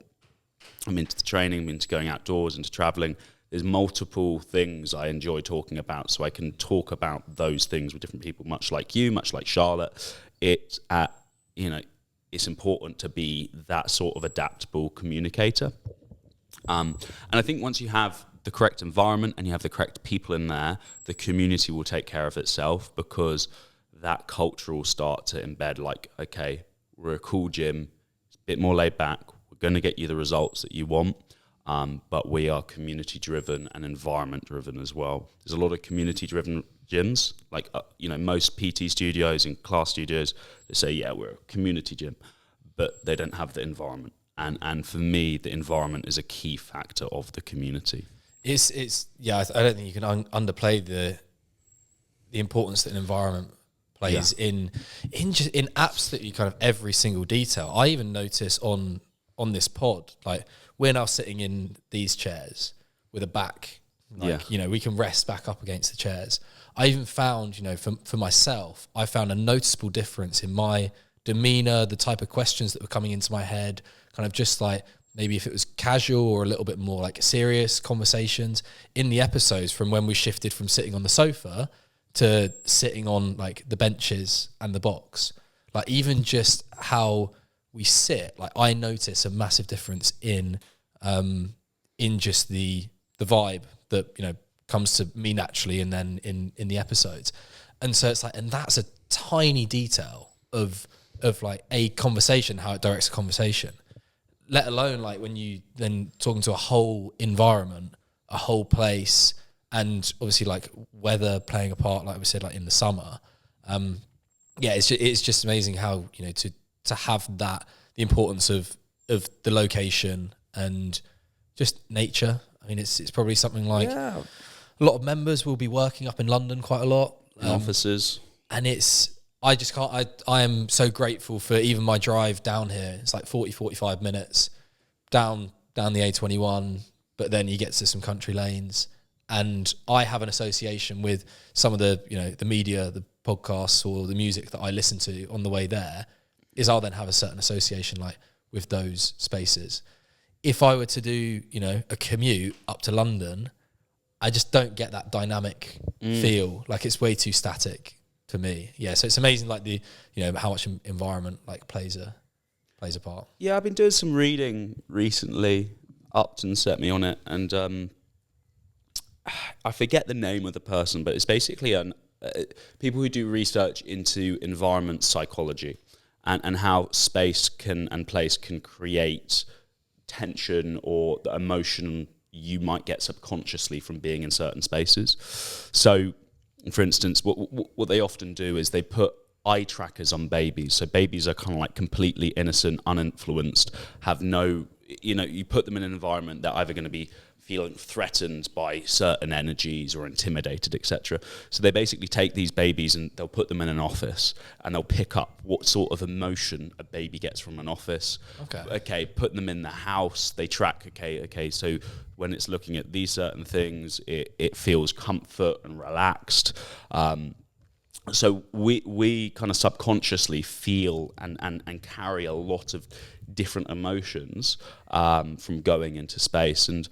Speaker 2: I'm into the training, I'm into going outdoors, into traveling. There's multiple things I enjoy talking about, so I can talk about those things with different people, much like you, much like Charlotte. It's important to be that sort of adaptable communicator. And I think once you have the correct environment and you have the correct people in there, the community will take care of itself, because that culture will start to embed like, okay, we're a cool gym, it's a bit more laid back, we're going to get you the results that you want, but we are community driven and environment driven as well. There's a lot of community driven gyms, like most PT studios and class studios, they say, yeah, we're a community gym, but they don't have the environment. And for me, the environment is a key factor of the community.
Speaker 1: It's I don't think you can underplay the importance that an environment plays in absolutely kind of every single detail. I even notice on this pod, like we're now sitting in these chairs with a back, like we can rest back up against the chairs. I even found, for myself, I found a noticeable difference in my demeanor, the type of questions that were coming into my head, kind of just like maybe if it was casual or a little bit more like serious conversations in the episodes, from when we shifted from sitting on the sofa to sitting on like the benches and the box. Like even just how we sit, like I notice a massive difference in just the vibe that comes to me naturally, and then in the episodes. And so it's like, and that's a tiny detail of like a conversation, how it directs a conversation, let alone like when you then talking to a whole environment, a whole place, and obviously like weather playing a part, like we said, like in the summer. It's just amazing how, to have that, the importance of the location and just nature. I mean, it's probably something like a lot of members will be working up in London quite a lot.
Speaker 2: Offices.
Speaker 1: And I just can't, I am so grateful for even my drive down here. It's like 45 minutes down the A21, but then you get to some country lanes and I have an association with some of the, you know, the media, the podcasts or the music that I listen to on the way there, is I'll then have a certain association like with those spaces. If I were to do, you know, a commute up to London, I just don't get that dynamic feel. Like it's way too static to me. Yeah, so it's amazing, like the, you know, how much environment like plays a part.
Speaker 2: Yeah, I've been doing some reading recently. Upton set me on it, and I forget the name of the person, but it's basically people who do research into environment psychology and how space and place can create tension or the emotion you might get subconsciously from being in certain spaces. So, for instance, what they often do is they put eye trackers on babies. So babies are kind of like completely innocent, uninfluenced, have no, you know, you put them in an environment they're either going to be feeling threatened by certain energies or intimidated, etc. So they basically take these babies and they'll put them in an office and they'll pick up what sort of emotion a baby gets from an office. Okay, put them in the house, they track, okay, so when it's looking at these certain things, it feels comfort and relaxed. So we kind of subconsciously feel and carry a lot of different emotions from going into space. And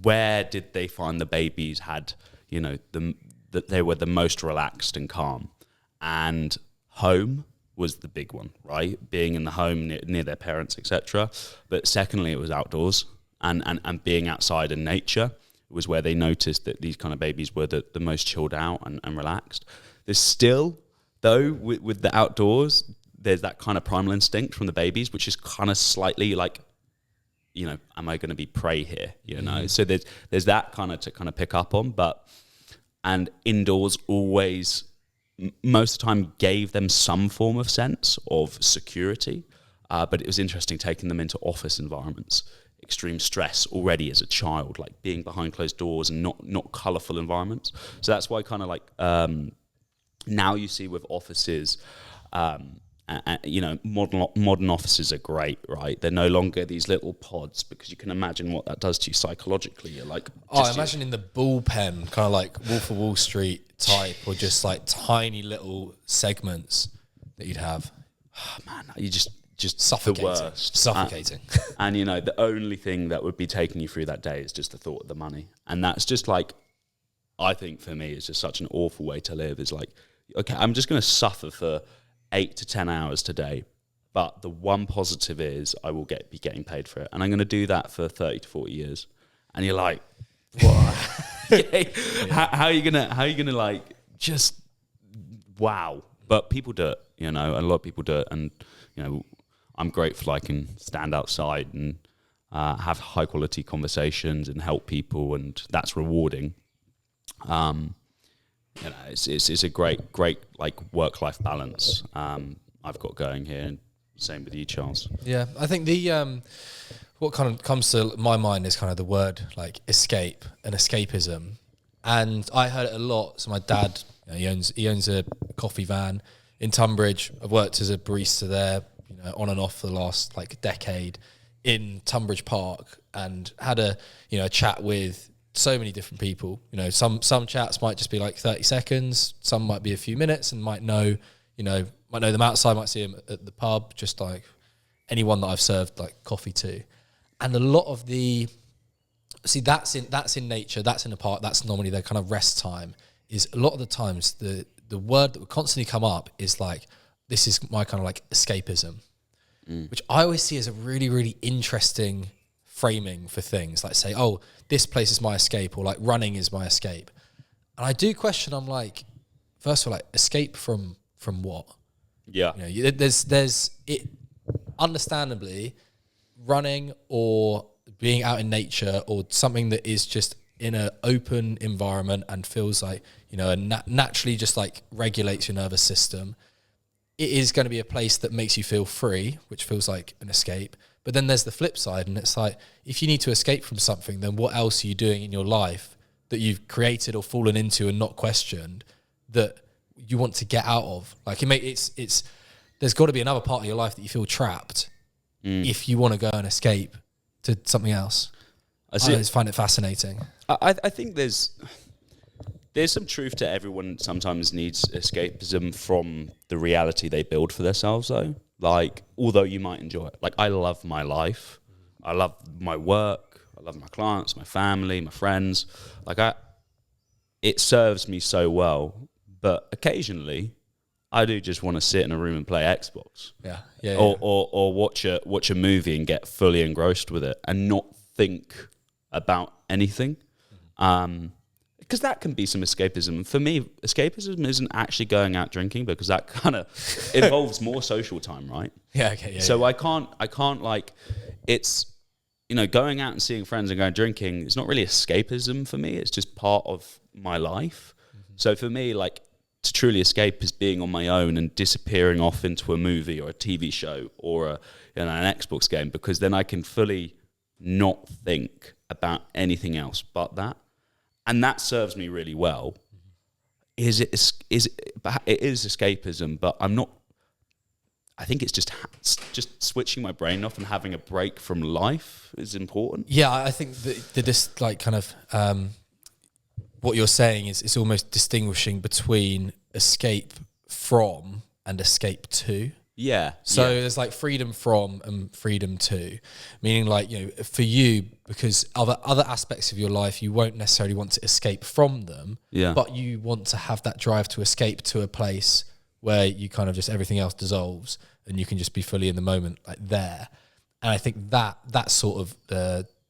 Speaker 2: where did they find the babies had, you know, that they were the most relaxed and calm? And home was the big one, right? Being in the home near their parents, etc. But secondly, it was outdoors and being outside in nature was where they noticed that these kind of babies were the most chilled out and relaxed. There's still, though, with the outdoors, there's that kind of primal instinct from the babies, which is kind of slightly like, you know, am I going to be prey here? You know, so there's that kind of to kind of pick up on, and indoors always, most of the time, gave them some form of sense of security, but it was interesting taking them into office environments. Extreme stress already as a child, like being behind closed doors and not colourful environments. So that's why kind of like now you see with offices, you know, modern offices are great, right? They're no longer these little pods, because you can imagine what that does to you psychologically. You're like,
Speaker 1: I imagine in the bullpen, kind of like Wolf of Wall Street type, or just like tiny little segments that you'd have.
Speaker 2: Oh, man, you just
Speaker 1: suffocating.
Speaker 2: The worst.
Speaker 1: Suffocating.
Speaker 2: And you know, the only thing that would be taking you through that day is just the thought of the money. And that's just like, I think for me, it's just such an awful way to live. Is like, okay, I'm just going to suffer for 8 to 10 hours today, but the one positive is I will be getting paid for it, and I'm going to do that for 30 to 40 years. And you're like, what? How are you gonna like just wow? But people do it, you know, and a lot of people do it, and you know, I'm grateful I can stand outside and have high quality conversations and help people, and that's rewarding. You know, it's a great like work-life balance I've got going here, and same with you, Charles.
Speaker 1: Yeah, I think the what kind of comes to my mind is kind of the word like escape and escapism, and I heard it a lot. So my dad, you know, he owns a coffee van in Tunbridge. I've worked as a barista there, you know, on and off for the last like decade in Tunbridge Park, and had a chat with so many different people. You know, some chats might just be like 30 seconds, some might be a few minutes, and might know them outside, might see them at the pub, just like anyone that I've served like coffee to. And a lot of that's in nature, that's in a park, that's normally their kind of rest time. Is a lot of the times the word that would constantly come up is like, this is my kind of like escapism, which I always see as a really, really interesting framing for things. Like say, oh, this place is my escape, or like running is my escape. And I do question, I'm like, first of all, like escape from what?
Speaker 2: Yeah.
Speaker 1: You know, there's it, understandably, running or being out in nature or something that is just in an open environment and feels like, you know, and naturally just like regulates your nervous system. It is going to be a place that makes you feel free, which feels like an escape. But then there's the flip side, and it's like, if you need to escape from something, then what else are you doing in your life that you've created or fallen into and not questioned that you want to get out of? Like it's there's got to be another part of your life that you feel trapped if you want to go and escape to something else. I always find it fascinating.
Speaker 2: I think there's some truth to everyone sometimes needs escapism from the reality they build for themselves, though. Like, although you might enjoy it. Like, I love my life. I love my work. I love my clients, my family, my friends. Like, it serves me so well. But occasionally, I do just want to sit in a room and play Xbox. Or watch a movie and get fully engrossed with it and not think about anything. Because that can be some escapism. For me, escapism isn't actually going out drinking, because that kind of involves more social time, right? So I can't like, it's, going out and seeing friends and going drinking, it's not really escapism for me. It's just part of my life. Mm-hmm. So for me, like, to truly escape is being on my own and disappearing off into a movie or a TV show or an Xbox game, because then I can fully not think about anything else but that. And that serves me really well. Mm-hmm. It is escapism, but I think it's just switching my brain off and having a break from life is important.
Speaker 1: Yeah, I think what you're saying is it's almost distinguishing between escape from and escape to.
Speaker 2: Yeah.
Speaker 1: So there's like freedom from and freedom to, meaning like, for you, because other aspects of your life, you won't necessarily want to escape from them, but you want to have that drive to escape to a place where you kind of just, everything else dissolves and you can just be fully in the moment, like there. And I think that sort of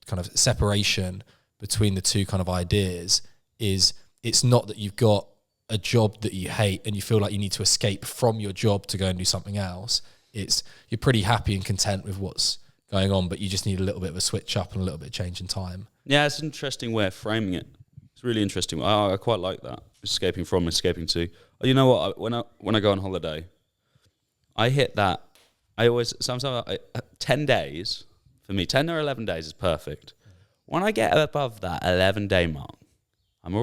Speaker 1: kind of separation between the two kind of ideas is, it's not that you've got a job that you hate and you feel like you need to escape from your job to go and do something else. It's, you're pretty happy and content with what's going on, but you just need a little bit of a switch up and a little bit of change in time.
Speaker 2: Yeah, it's an interesting way of framing it. It's really interesting. I quite like that. Escaping from, escaping to. You know what? When I go on holiday, I hit that. I always, sometimes 10 days, for me, 10 or 11 days is perfect. When I get above that 11-day mark, I'm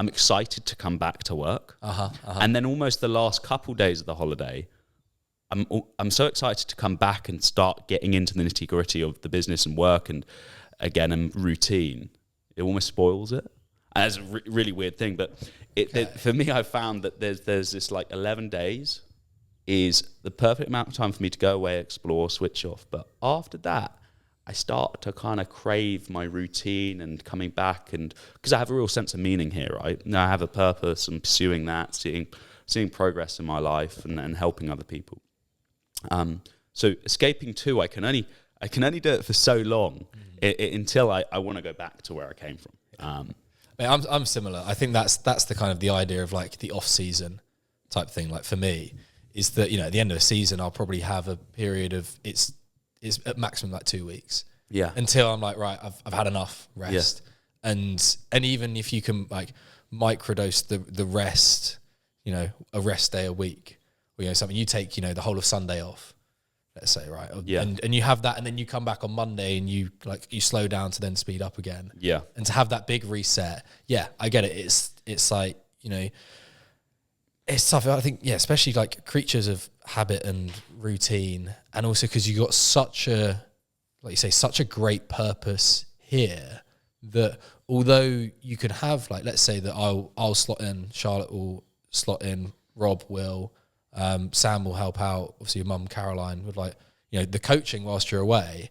Speaker 2: excited to come back to work. And then almost the last couple days of the holiday, I'm so excited to come back and start getting into the nitty-gritty of the business and work and routine. It almost spoils it. And it's a really weird thing, but for me, I found that there's this like 11 days is the perfect amount of time for me to go away, explore, switch off. But after that, I start to kind of crave my routine and coming back, and because I have a real sense of meaning here, right? Now I have a purpose and pursuing that, seeing progress in my life and helping other people. So escaping too, I can only do it for so long until I want to go back to where I came from.
Speaker 1: I'm similar. I think that's the kind of the idea of like the off season type thing. Like for me, is that at the end of the season, I'll probably have a period of it's at maximum like 2 weeks.
Speaker 2: Yeah.
Speaker 1: Until I'm like, right, I've had enough rest. Yeah. And even if you can like microdose the rest, a rest day a week, or something, you take, the whole of Sunday off, let's say, right?
Speaker 2: Yeah.
Speaker 1: And you have that, and then you come back on Monday and you slow down to then speed up again.
Speaker 2: Yeah.
Speaker 1: And to have that big reset, yeah, I get it. It's like, it's tough. I think, especially like creatures of habit and routine, and also because you got such a great purpose here, that although you could have like, let's say that I'll slot in, Charlotte will slot in, Rob will, Sam will help out, obviously your mum Caroline, with like, the coaching whilst you're away.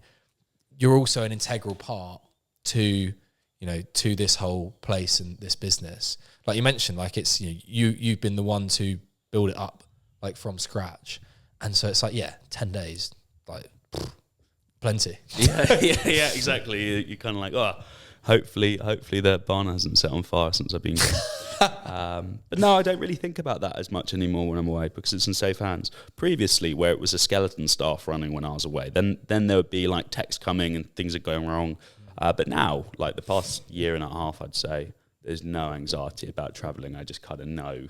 Speaker 1: You're also an integral part to this whole place and this business. Like you mentioned, like it's, you've been the one to build it up like from scratch. And so it's like, 10 days, like plenty.
Speaker 2: Yeah, exactly. You're kind of like, hopefully the barn hasn't set on fire since I've been gone. But no, I don't really think about that as much anymore when I'm away, because it's in safe hands. Previously, where it was a skeleton staff running when I was away, then there would be like texts coming and things are going wrong. But now, like the past year and a half, I'd say, there's no anxiety about traveling. I just kind of know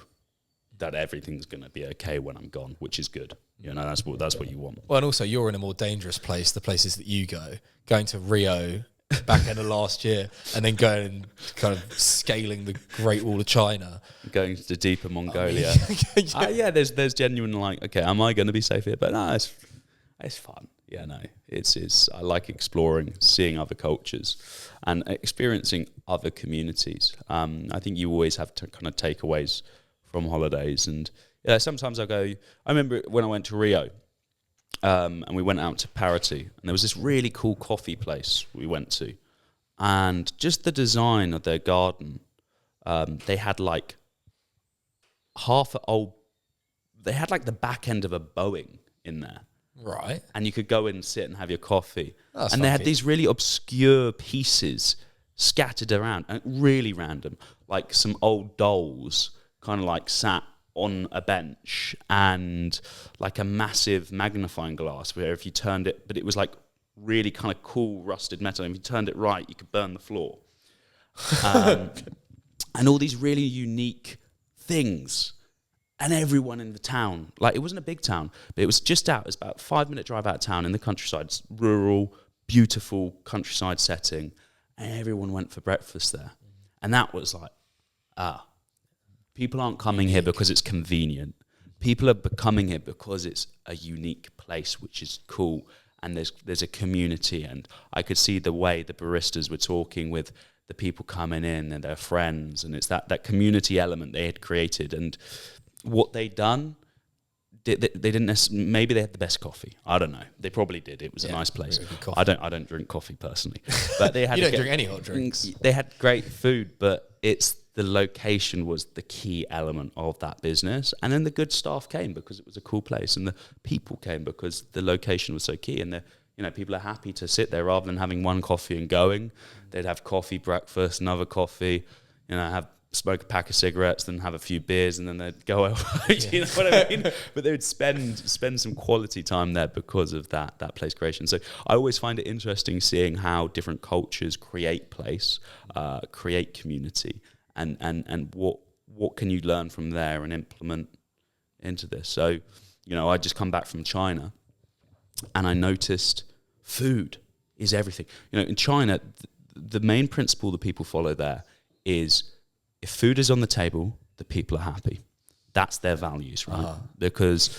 Speaker 2: that everything's going to be okay when I'm gone, which is good. That's what you want.
Speaker 1: Well, and also you're in a more dangerous place, the places that you go, going to Rio back end of last year, and then going and kind of scaling the Great Wall of China.
Speaker 2: Going to deeper Mongolia. There's genuine like, okay, am I going to be safe here? But no, it's fun. Yeah, no, it's. I like exploring, seeing other cultures, and experiencing other communities. I think you always have to kind of takeaways from holidays, and yeah, sometimes I go. I remember when I went to Rio, and we went out to Parati, and there was this really cool coffee place we went to, and just the design of their garden, they had like they had like the back end of a Boeing in there.
Speaker 1: Right.
Speaker 2: And you could go in and sit and have your coffee.
Speaker 1: That's
Speaker 2: and they had
Speaker 1: funky.
Speaker 2: these really obscure pieces scattered around, and really random, like some old dolls kind of like sat on a bench, and like a massive magnifying glass where if you turned it, but it was like really kind of cool rusted metal, and if you turned it right, you could burn the floor. And all these really unique things. And everyone in the town, like it wasn't a big town, but it was just out. It was about a 5-minute drive out of town in the countryside. It's rural, beautiful countryside setting. And everyone went for breakfast there. And that was like, people aren't coming here because it's convenient. People are coming here because it's a unique place, which is cool. And there's a community. And I could see the way the baristas were talking with the people coming in and their friends. And it's that community element they had created. And what they'd done, they didn't maybe they had the best coffee. I don't know. They probably did. It was a nice place. I don't drink coffee personally, but they had.
Speaker 1: You don't drink any hot drinks.
Speaker 2: They had great food, but it's the location was the key element of that business, and then the good staff came because it was a cool place, and the people came because the location was so key, and people are happy to sit there rather than having one coffee and going. They'd have coffee, breakfast, another coffee, smoke a pack of cigarettes, then have a few beers, and then they'd go out. You know what I mean? But they would spend some quality time there because of that place creation. So I always find it interesting seeing how different cultures create place, create community, and what can you learn from there and implement into this. So, I just come back from China, and I noticed food is everything. In China, the main principle that people follow there is, if food is on the table, the people are happy. That's their values, right? Because,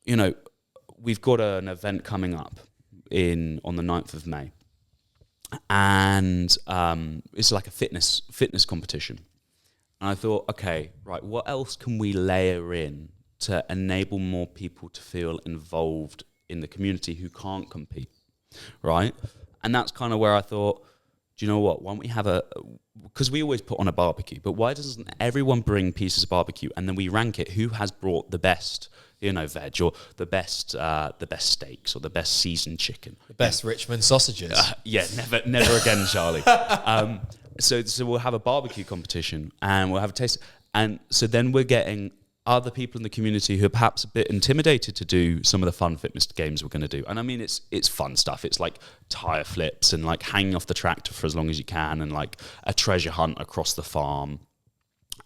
Speaker 2: we've got an event coming up on the 9th of May. And it's like a fitness competition. And I thought, okay, right, what else can we layer in to enable more people to feel involved in the community who can't compete, right? And that's kind of where I thought, do you know what? Why don't we have because we always put on a barbecue, but why doesn't everyone bring pieces of barbecue and then we rank it? Who has brought the best, veg, or the best steaks, or the best seasoned chicken,
Speaker 1: The best Richmond sausages.
Speaker 2: Yeah, never again, Charlie. So we'll have a barbecue competition, and we'll have a taste, and so then we're getting other people in the community who are perhaps a bit intimidated to do some of the fun fitness games we're going to do. And I mean, it's fun stuff. It's like tire flips and like hanging off the tractor for as long as you can, and like a treasure hunt across the farm,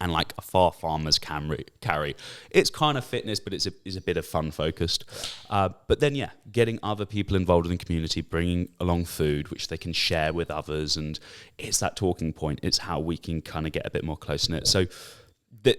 Speaker 2: and like a far farmer's carry. It's kind of fitness, but it's a bit of fun focused. But then, getting other people involved in the community, bringing along food, which they can share with others. And it's that talking point. It's how we can kind of get a bit more close-knit. So that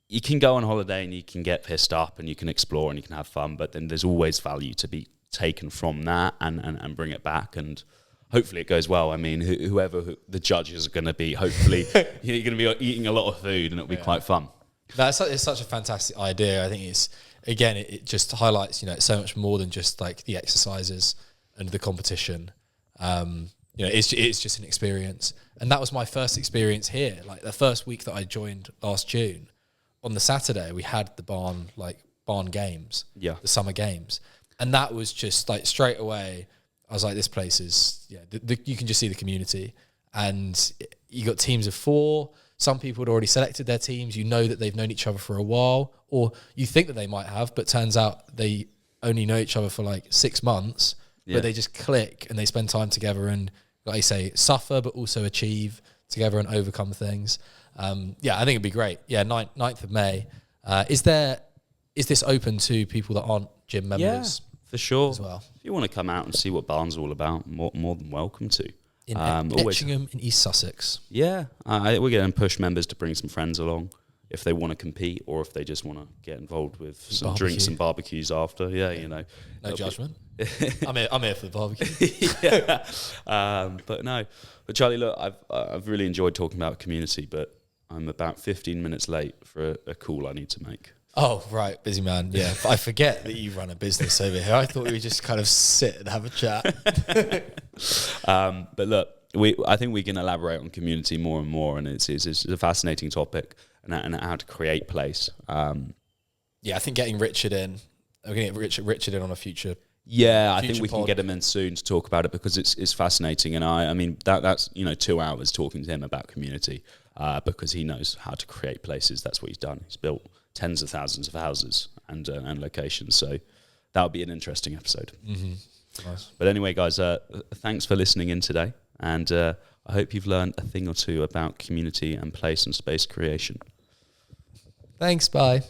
Speaker 2: you can go on holiday and you can get pissed up and you can explore and you can have fun, but then there's always value to be taken from that and bring it back. And hopefully it goes well. I mean, whoever the judges are going to be, hopefully you're going to be eating a lot of food and it'll be quite fun.
Speaker 1: It's such a fantastic idea. I think it just highlights, it's so much more than just like the exercises and the competition. It's just an experience. And that was my first experience here. Like the first week that I joined last June, on the Saturday, we had the barn games, the summer games. And that was just like straight away, I was like, this place is, you can just see the community. And you got teams of 4. Some people had already selected their teams. That they've known each other for a while, or you think that they might have, but turns out they only know each other for like 6 months, but they just click and they spend time together and, like I say, suffer, but also achieve together and overcome things. I think it'd be great. 9th of May. Is this open to people that aren't gym members?
Speaker 2: Yeah, for sure.
Speaker 1: As well.
Speaker 2: If you want to come out and see what Barn's all about, more than welcome to.
Speaker 1: In Etchingham in East Sussex.
Speaker 2: Yeah, we're going to push members to bring some friends along. if they want to compete or if they just want to get involved with some
Speaker 1: Barbecue.
Speaker 2: drinks and barbecues after. Yeah, you know.
Speaker 1: No
Speaker 2: It'll be-
Speaker 1: judgment. I'm here for the barbecue.
Speaker 2: yeah. But Charlie, look, I've really enjoyed talking about community, but I'm about 15 minutes late for a call I need to make.
Speaker 1: Oh, right. Busy man. Yeah. But I forget that you run a business over here. I thought we would just kind of sit and have a chat.
Speaker 2: But look, I think we can elaborate on community more and more, and it's a fascinating topic, and how to create place.
Speaker 1: Yeah, I think getting Richard in, we're going to get Richard in on a future.
Speaker 2: Yeah, I
Speaker 1: Future
Speaker 2: think we can
Speaker 1: pod.
Speaker 2: get him in soon to talk about it because it's fascinating, and I mean that's 2 hours talking to him about community because he knows how to create places. That's what he's done. He's built tens of thousands of houses and locations. So that would be an interesting episode.
Speaker 1: Mm-hmm. Nice.
Speaker 2: But anyway, guys, thanks for listening in today, and I hope you've learned a thing or two about community and place and space creation.
Speaker 1: Thanks. Bye.